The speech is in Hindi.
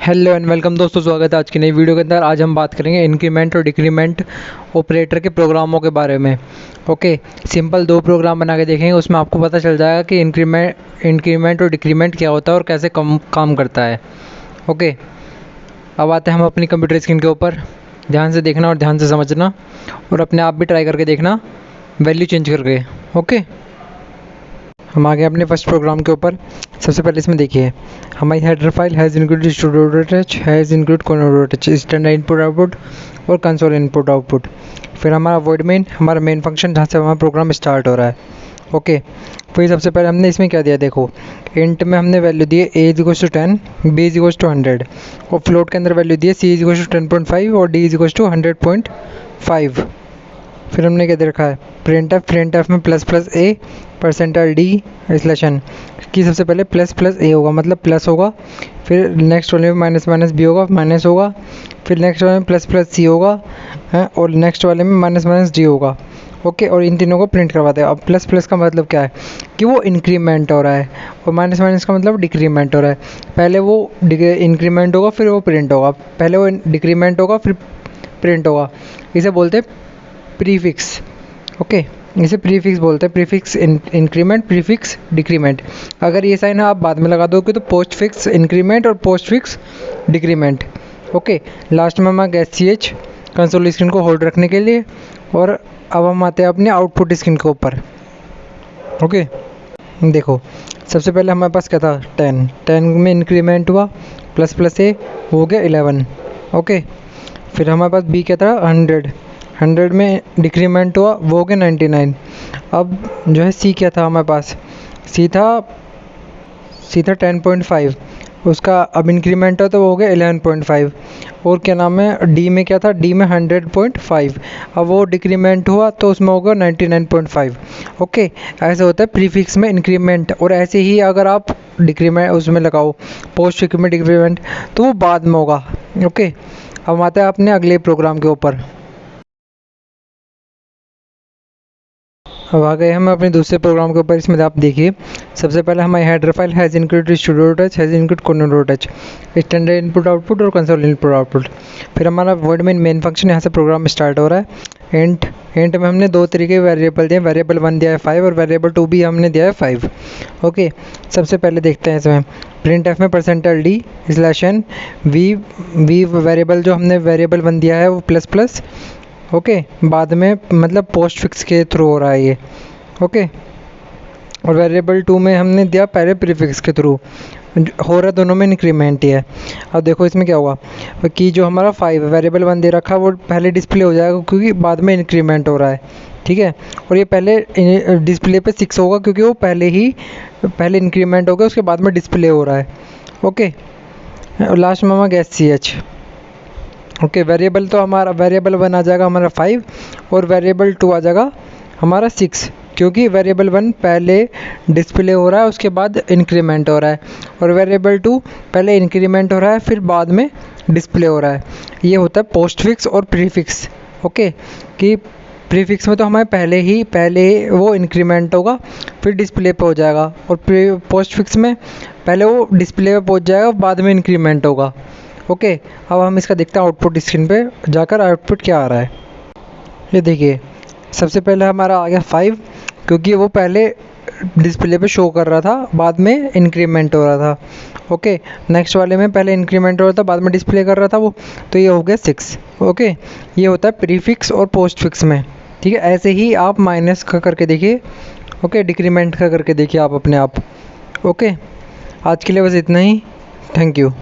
हेलो एंड वेलकम दोस्तों, स्वागत है आज की नई वीडियो के अंदर। आज हम बात करेंगे इंक्रीमेंट और डिक्रीमेंट ऑपरेटर के प्रोग्रामों के बारे में। ओके, सिंपल दो प्रोग्राम बना के देखेंगे, उसमें आपको पता चल जाएगा कि इंक्रीमेंट और डिक्रीमेंट क्या होता है और कैसे काम करता है। ओके, अब आते हैं हम अपनी कंप्यूटर स्क्रीन के ऊपर। ध्यान से देखना और ध्यान से समझना और अपने आप भी ट्राई करके देखना वैल्यू चेंज करके। ओके, हम आ गए अपने फर्स्ट प्रोग्राम के ऊपर। सबसे पहले इसमें देखिए, हमारी हेडर फाइल हैज़ इंक्लूड स्टूडियो.h, hash include corner.h, standard input output और कंसोल इनपुट आउटपुट। फिर हमारा वॉइड मेन, हमारा मेन फंक्शन जहाँ से हमारा प्रोग्राम स्टार्ट हो रहा है। ओके, फिर सबसे पहले हमने इसमें क्या दिया, देखो इंट में हमने वैल्यू दी है a = 10, b = 100 और फ्लोट के अंदर वैल्यू दी है c = 10.5 और d = 100.5। फिर हमने क्या दे रखा है, प्रिंट एफ में ++a %d/n की सबसे पहले ++a होगा, मतलब प्लस होगा। फिर नेक्स्ट वाले में -b होगा, माइनस होगा। फिर नेक्स्ट वाले में ++c होगा और नेक्स्ट वाले में -d होगा। ओके, और इन तीनों को प्रिंट करवाते हैं। अब प्लस का मतलब क्या है कि वो इंक्रीमेंट हो रहा है और माइनस का मतलब डिक्रीमेंट हो रहा है। पहले वो इंक्रीमेंट होगा फिर वो प्रिंट होगा, पहले वो डिक्रीमेंट होगा फिर प्रिंट होगा। इसे बोलते हैं प्रीफिक्स। ओके, इसे प्रीफिक्स बोलते हैं, प्रीफिक्स इंक्रीमेंट, प्रीफिक्स डिक्रीमेंट। अगर ये साइन आप बाद में लगा दोगे तो पोस्ट फिक्स इंक्रीमेंट और post fix decrement. Okay, last में हमारा ch कंसोल स्क्रीन को होल्ड रखने के लिए। और अब हम आते हैं अपने आउटपुट स्क्रीन के ऊपर। ओके, देखो सबसे पहले हमारे पास क्या था, 10 में इंक्रीमेंट हुआ, ++a हो गया 11। ओके, फिर हमारे पास b क्या था, 100 में डिक्रीमेंट हुआ, वो हो गया 99। अब जो है c क्या था हमारे पास, c था 10.5, उसका अब इंक्रीमेंट हो तो वो हो गया 11.5। और क्या नाम है, d में क्या था, d में 100.5, अब वो डिक्रीमेंट हुआ तो उसमें होगा 99.5। ओके, ऐसे होता है प्रीफिक्स में इंक्रीमेंट। और ऐसे ही अगर आप डिक्रीमेंट उसमें लगाओ पोस्ट फिक्स में डिक्रीमेंट तो वो बाद में होगा। ओके, अब आते हैं अपने अगले प्रोग्राम के ऊपर। अब आ गए हम अपने दूसरे प्रोग्राम के ऊपर। इसमें आप देखिए, सबसे पहले हमारी हेडर फाइल हैज़ इंक्लूड स्टूडियो.h, hash include corner.h, standard input output और कंसोल इनपुट आउटपुट। फिर हमारा वर्ड मेन फंक्शन, यहाँ से प्रोग्राम स्टार्ट हो रहा है। इंट में हमने दो तरीके के वेरिएबल दिए, वेरिएबल 1 दिया है 5 और वेरिएबल 2 भी हमने दिया है 5। ओके, सबसे पहले देखते हैं इसमें प्रिंट एफ में %d/n वी वेरिएबल जो हमने वेरिएबल 1 दिया है वो ++। ओके, बाद में मतलब पोस्ट फिक्स के थ्रू हो रहा है ये। ओके, और वेरिएबल 2 में हमने दिया पहले प्रीफिक्स के थ्रू, हो रहा दोनों में इंक्रीमेंट ही है। अब देखो इसमें क्या होगा कि जो हमारा 5 वेरिएबल 1 दे रखा है वो पहले डिस्प्ले हो जाएगा क्योंकि बाद में इंक्रीमेंट हो रहा है, ठीक है। और ये पहले डिस्प्ले पे 6 होगा क्योंकि वो पहले इंक्रीमेंट हो गया, उसके बाद में डिस्प्ले हो रहा है। ओके, और लास्ट में हमारा ch। ओके, वेरिएबल तो हमारा वेरिएबल 1 आ जाएगा हमारा 5 और वेरिएबल 2 आ जाएगा हमारा 6, क्योंकि वेरिएबल 1 पहले डिस्प्ले हो रहा है उसके बाद इंक्रीमेंट हो रहा है और वेरिएबल 2 पहले इंक्रीमेंट हो रहा है फिर बाद में डिस्प्ले हो रहा है। ये होता है पोस्ट फिक्स और प्रीफिक्स। ओके, कि प्रीफिक्स में तो हमारे पहले वो इंक्रीमेंट होगा फिर डिस्प्ले पे हो जाएगा और पोस्ट फिक्स में पहले वो डिस्प्ले पे पहुंच जाएगा बाद में इंक्रीमेंट होगा। ओके, अब हम इसका देखते हैं आउटपुट स्क्रीन पे जाकर आउटपुट क्या आ रहा है। ये देखिए, सबसे पहले हमारा आ गया 5 क्योंकि वो पहले डिस्प्ले पे शो कर रहा था बाद में इंक्रीमेंट हो रहा था। ओके, नेक्स्ट वाले में पहले इंक्रीमेंट हो रहा था बाद में डिस्प्ले कर रहा था वो, तो ये हो गया 6। ओके, ये होता है प्रीफिक्स और पोस्ट फिक्स में, ठीक है। ऐसे ही आप माइनस का करके देखिए, ओके, डिक्रीमेंट का करके देखिए आप अपने आप। ओके, आज के लिए बस इतना ही, थैंक यू।